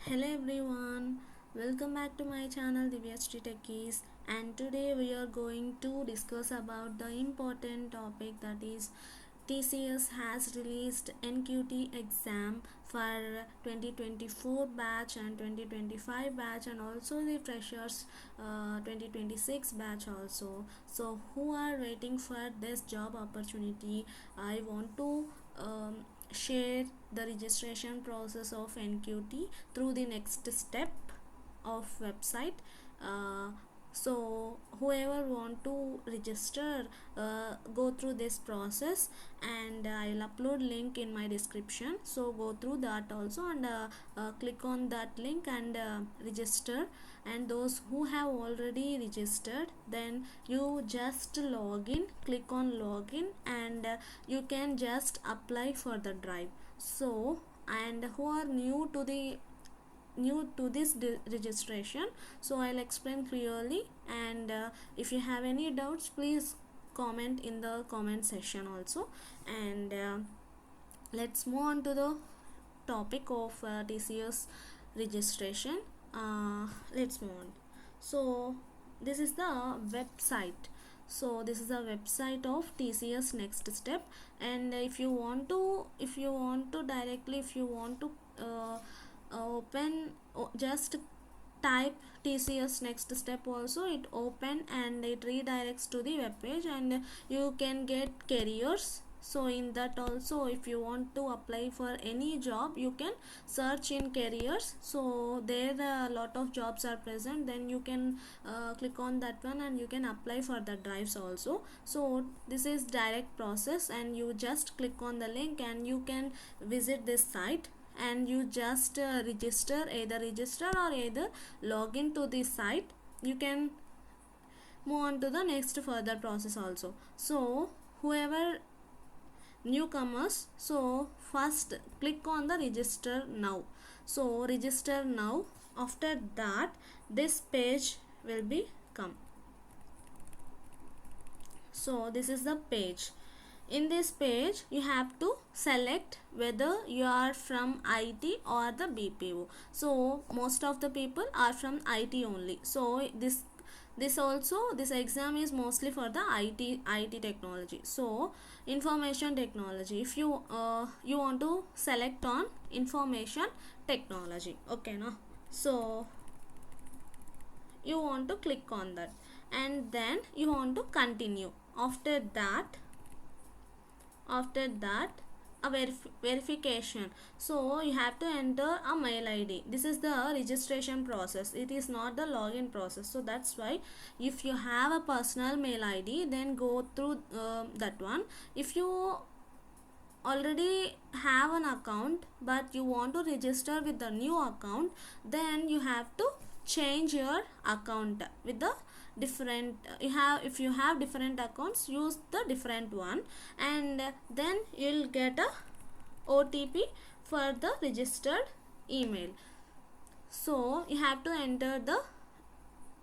Hello everyone, welcome back to my channel Divya's Techies, and today we are going to discuss about the important topic, that is TCS has released NQT exam for 2024 batch and 2025 batch, and also the freshers 2026 batch also. So who are waiting for this job opportunity, I want to share the registration process of NQT through the next step of website. So whoever want to register, go through this process, and I'll upload link in my description, so go through that also, and click on that link and register. And those who have already registered, then you just log in, click on login, and you can just apply for the drive. So, and who are new to this registration, so I'll explain clearly, and if you have any doubts, please comment in the comment section also. And let's move on to the topic of TCS registration. Let's move on. So this is the website. So this is the website of TCS NextStep, and if you want to open, just type TCS NextStep also, it open and it redirects to the web page, and you can get careers. So in that also, if you want to apply for any job, you can search in careers. So there a lot of jobs are present, then you can click on that one and you can apply for the drives also. So this is direct process, and you just click on the link and you can visit this site, and you just register or either log into the site. You can move on to the next further process also. So whoever newcomers, so first click on the register now. So register now. After that, this page will be come. So this is the page. In this page, you have to select whether you are from IT or the BPO. So most of the people are from IT only. So this exam is mostly for the IT technology. So information technology, if you you want to select on information technology, okay no? So you want to click on that, and then you want to continue. After that a verification. So you have to enter a mail ID. This is the registration process, it is not the login process. So that's why if you have a personal mail ID, then go through that one. If you already have an account but you want to register with the new account, then you have to change your account with the different if you have different accounts, use the different one, and then you'll get a OTP for the registered email. So you have to enter the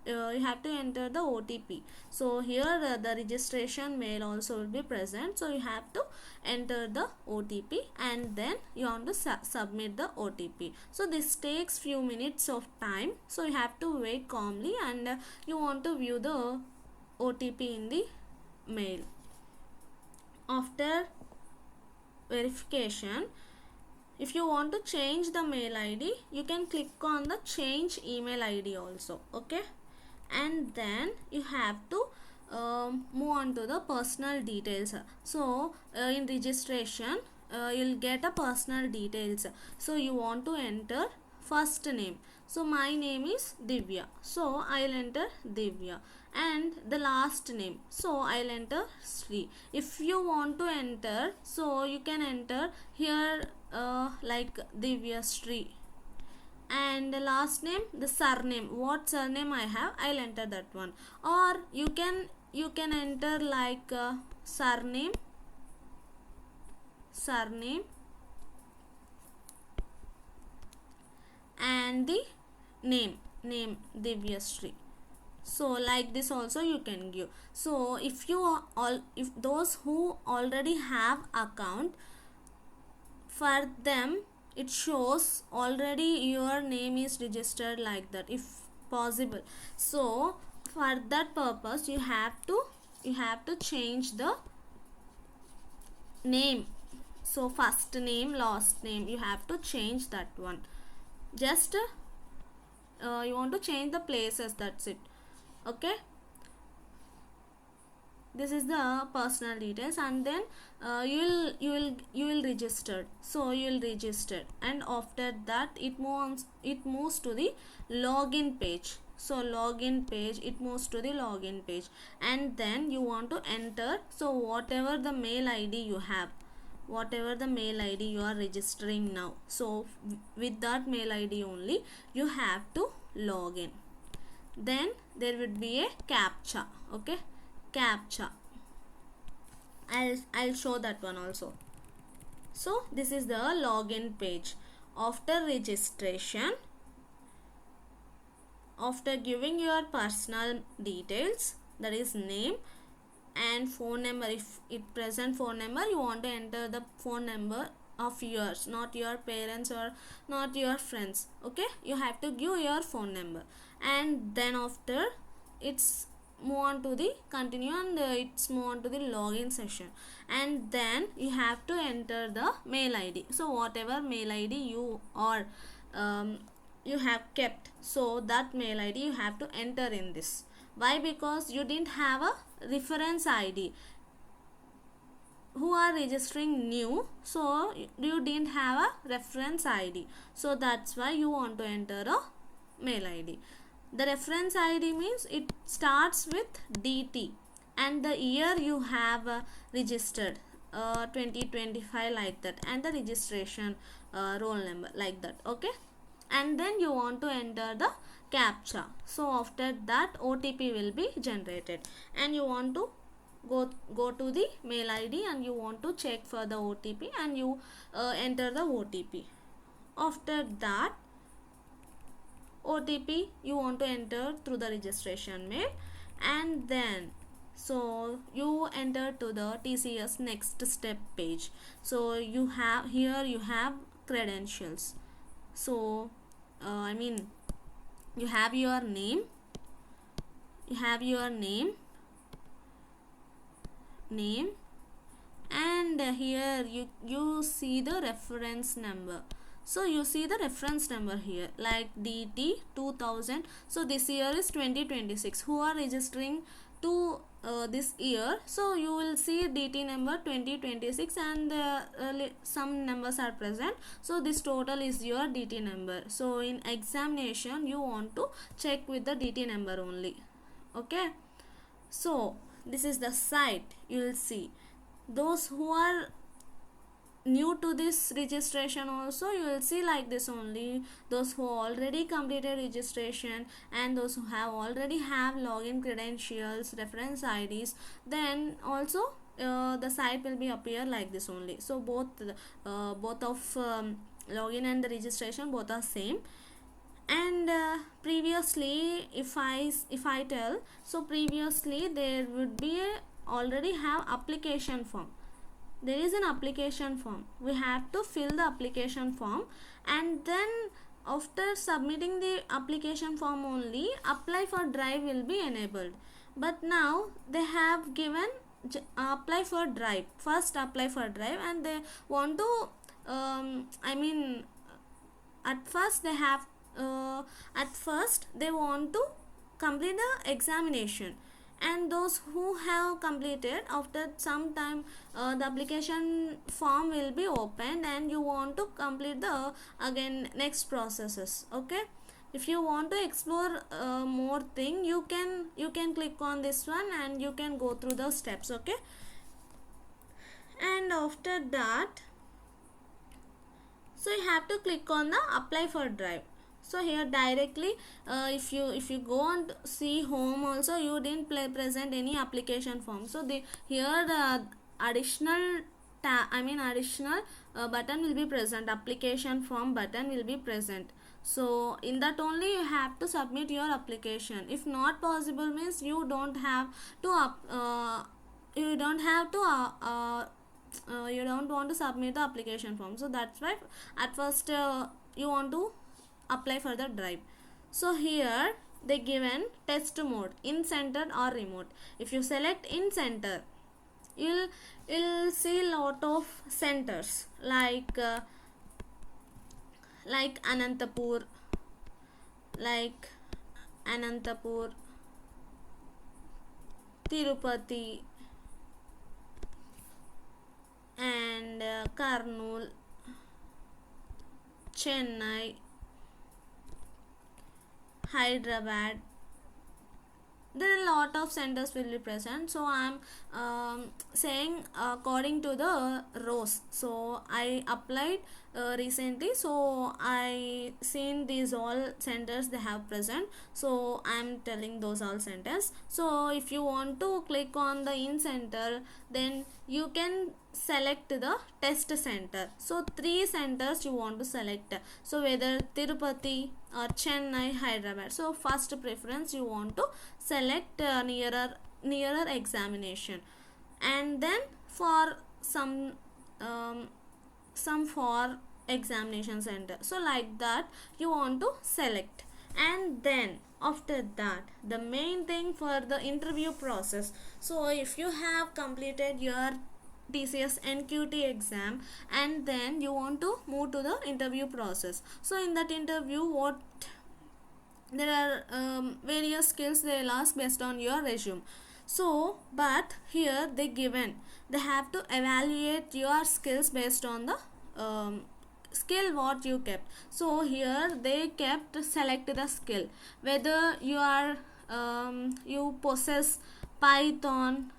OTP. So here the registration mail also will be present, so you have to enter the OTP, and then you want to submit the OTP. So this takes few minutes of time, so you have to wait calmly, and you want to view the OTP in the mail. After verification, if you want to change the mail ID, you can click on the change email ID also, okay? And then you have to move on to the personal details. So in registration, you'll get a personal details. So you want to enter first name. So my name is Divya, so I'll enter Divya, and the last name, so I'll enter Sri. If you want to enter, so you can enter here like Divya Sri, and the last name, the surname, what surname I have, I'll enter that one. Or you can enter like surname and the name Divyasri. So like this also you can give. So if those who already have account, for them it shows already your name is registered like that if possible. So for that purpose you have to change the name. So first name, last name, you have to change that one. Just you want to change the places, that's it. Okay, this is the personal details, and then you will register. So you will register, and after that it moves to the login page. So login page, it moves to the login page, and then you want to enter. So whatever the mail ID you have, whatever the mail ID you are registering now, so with that mail ID only you have to log in. Then there would be a captcha. Okay, captcha, I'll show that one also. So this is the login page. After registration, after giving your personal details, that is name and phone number, if it present phone number, you want to enter the phone number of yours, not your parents or not your friends. Okay, you have to give your phone number, and then after it's move on to the continue, and it's move on to the login session, and then you have to enter the mail ID. So whatever mail ID you are you have kept, so that mail ID you have to enter in this. Why? Because you didn't have a reference ID, who are registering new, so you didn't have a reference ID, so that's why you want to enter a mail ID. The reference ID means it starts with DT and the year you have registered, 2025 like that, and the registration roll number like that. Okay, and then you want to enter the captcha. So after that OTP will be generated, and you want to go to the mail ID and you want to check for the OTP, and you enter the OTP. After that OTP you want to enter through the registration mail, and then so you enter to the TCS NextStep page. So you have here, you have credentials. So you have your name, and here you see the reference number. So you see the reference number here like DT 2000. So this year is 2026, who are registering to this year, so you will see DT number 2026, and some numbers are present, so this total is your DT number. So in examination you want to check with the DT number only. Okay, so this is the site. You will see those who are new to this registration also, you will see like this only, those who already completed registration and those who have already have login credentials, reference IDs, then also the site will be appear like this only. So both of login and the registration both are same. And previously if I tell, so previously there would be already have application form. There is an application form, we have to fill the application form, and then after submitting the application form only apply for drive will be enabled. But now they have given apply for drive, first apply for drive, and they want to at first they want to complete the examination, and those who have completed, after some time the application form will be opened and you want to complete the again next processes. Okay, if you want to explore more thing, you can click on this one and you can go through the steps. Okay, and after that, so you have to click on the apply for drive. So here directly if you go and see home also, you didn't present any application form, so here the additional button will be present, application form button will be present. So in that only you have to submit your application. If not possible means you don't have to you don't want to submit the application form. So that's why at first you want to apply for the drive. So here they given test mode, in center or remote. If you select in center, you'll see lot of centers like Anantapur, like Anantapur, Tirupati, and Karnool, Chennai, Hyderabad. There are a lot of centers will be present. So I'm saying according to the rows. So I applied recently, so I seen these all centers they have present, so I'm telling those all centers. So if you want to click on the in center, then you can select the test center. So 3 centers you want to select, so whether Tirupati or Chennai, Hyderabad. So first preference you want to select nearer examination, and then for some for examination center, so like that you want to select. And then after that, the main thing for the interview process. So if you have completed your TCS NQT exam, and then you want to move to the interview process. So in that interview, what there are various skills they'll ask based on your resume. So but here they have to evaluate your skills based on the skill what you kept. So here they kept select the skill, whether you are you possess Python,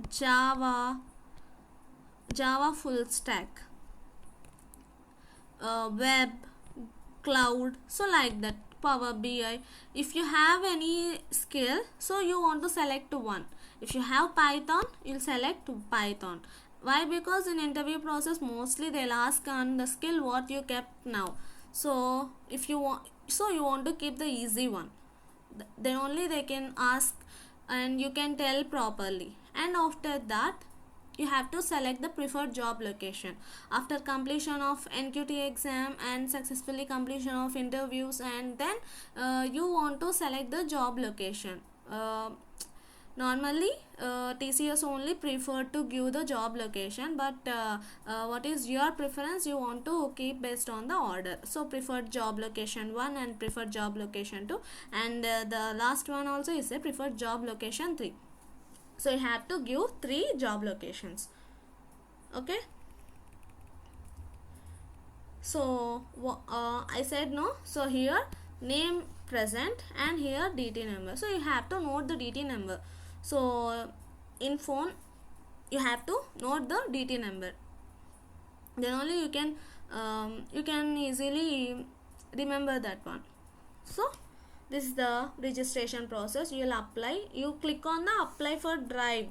Java full stack, web, cloud, so like that, Power BI. If you have any skill, so you want to select one. If you have Python, you'll select Python. Why? Because in interview process mostly they'll ask on the skill what you kept now. So if you want, so you want to keep the easy one, then only they can ask and you can tell properly. And after that, you have to select the preferred job location. After completion of NQT exam and successfully completion of interviews, and then you want to select the job location. Normally TCS only prefer to give the job location, but what is your preference, you want to keep based on the order. So preferred job location 1 and preferred job location 2, and the last one also is a preferred job location 3. So you have to give 3 job locations. Okay, so I said no. So here name present and here DT number. So you have to note the DT number. So in phone you have to note the DT number, then only you can easily remember that one. So this is the registration process. You will apply, you click on the apply for drive.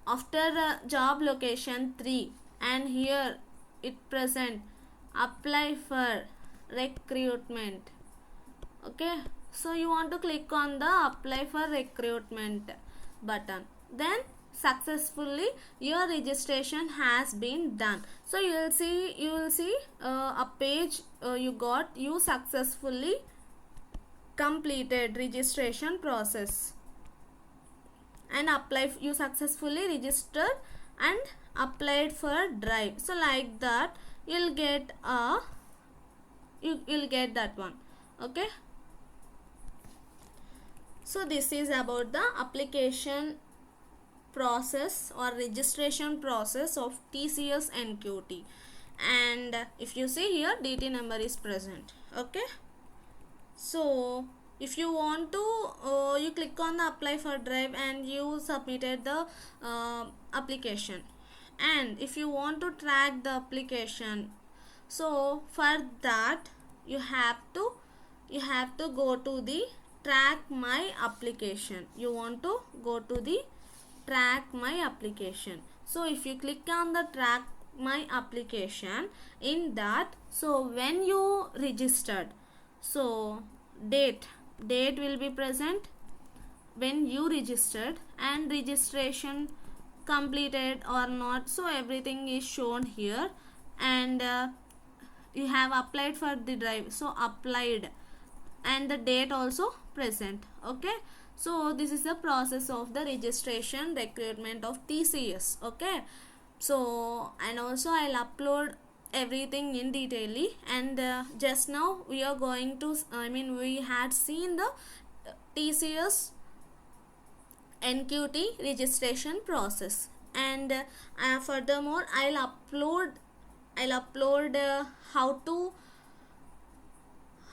After job location 3, and here it present apply for recruitment. Okay, so you want to click on the apply for recruitment button, then successfully your registration has been done. So you will see a page you successfully completed registration process and you successfully registered and applied for drive. So like that you'll get you'll get that one. Okay, so this is about the application process or registration process of TCS NQT. And if you see here, DT number is present. Okay, so if you want to you click on the apply for drive and you submitted the application. And if you want to track the application, so for that you have to go to the track my application. You want to go to the track my application. So if you click on the track my application, in that, so when you registered, so date will be present, when you registered and registration completed or not, so everything is shown here. And you have applied for the drive, so applied, and the date also present. Okay, so this is the process of the registration recruitment of TCS. Okay, so and also I'll upload everything in detailly. And just now we are going to we had seen the TCS NQT registration process. And furthermore I'll upload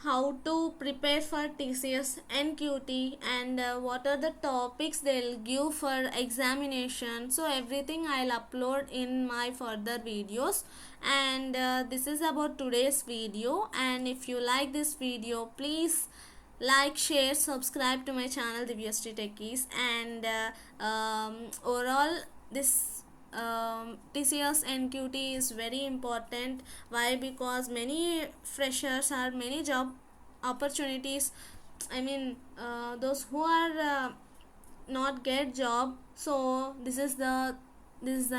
how to prepare for TCS NQT, and what are the topics they'll give for examination. So everything I'll upload in my further videos. And this is about today's video. And if you like this video, please like, share, subscribe to my channel Divyasri Techies. And overall, this TCS NQT is very important. Why? Because many freshers or many job opportunities, those who are not get job, so this is the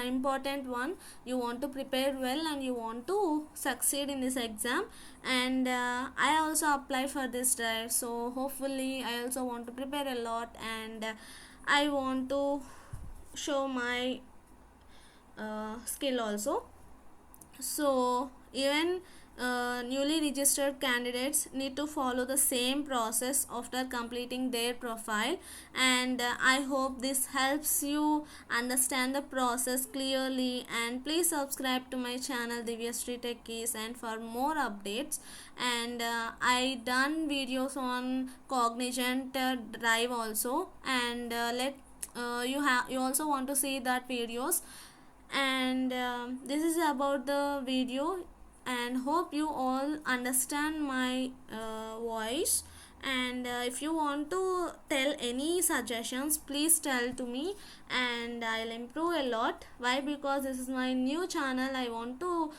important one. You want to prepare well and you want to succeed in this exam. And I also apply for this drive, so hopefully I also want to prepare a lot. And I want to show my skill also. So even newly registered candidates need to follow the same process after completing their profile. And I hope this helps you understand the process clearly. And please subscribe to my channel Divyasri Techies and for more updates. And I done videos on Cognizant Drive also. And you also want to see that videos. And this is about the video. And hope you all understand my voice. And if you want to tell any suggestions, please tell to me, and I'll improve a lot. Why? Because this is my new channel. I want to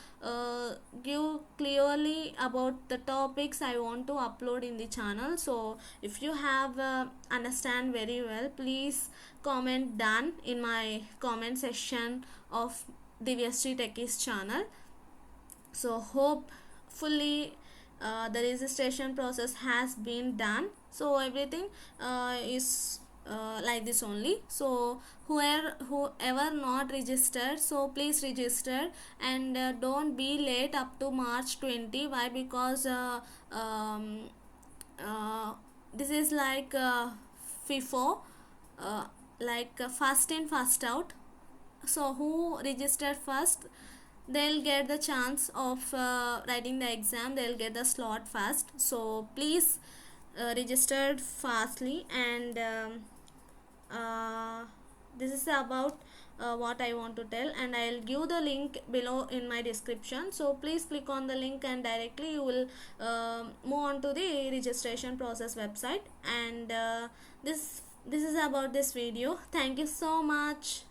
give clearly about the topics I want to upload in the channel. So if you have understand very well, please comment done in my comment section of Divyasri Techies channel. So hope fully the registration process has been done. So everything is like this only. So whoever not registered, so please register. And don't be late up to March 20. Why? Because this is like FIFO, first in first out. So who registered first, they'll get the chance of writing the exam, they'll get the slot first. So please register fastly. And this is about what I want to tell. And I'll give the link below in my description, so please click on the link and directly you will move on to the registration process website. And this is about this video. Thank you so much.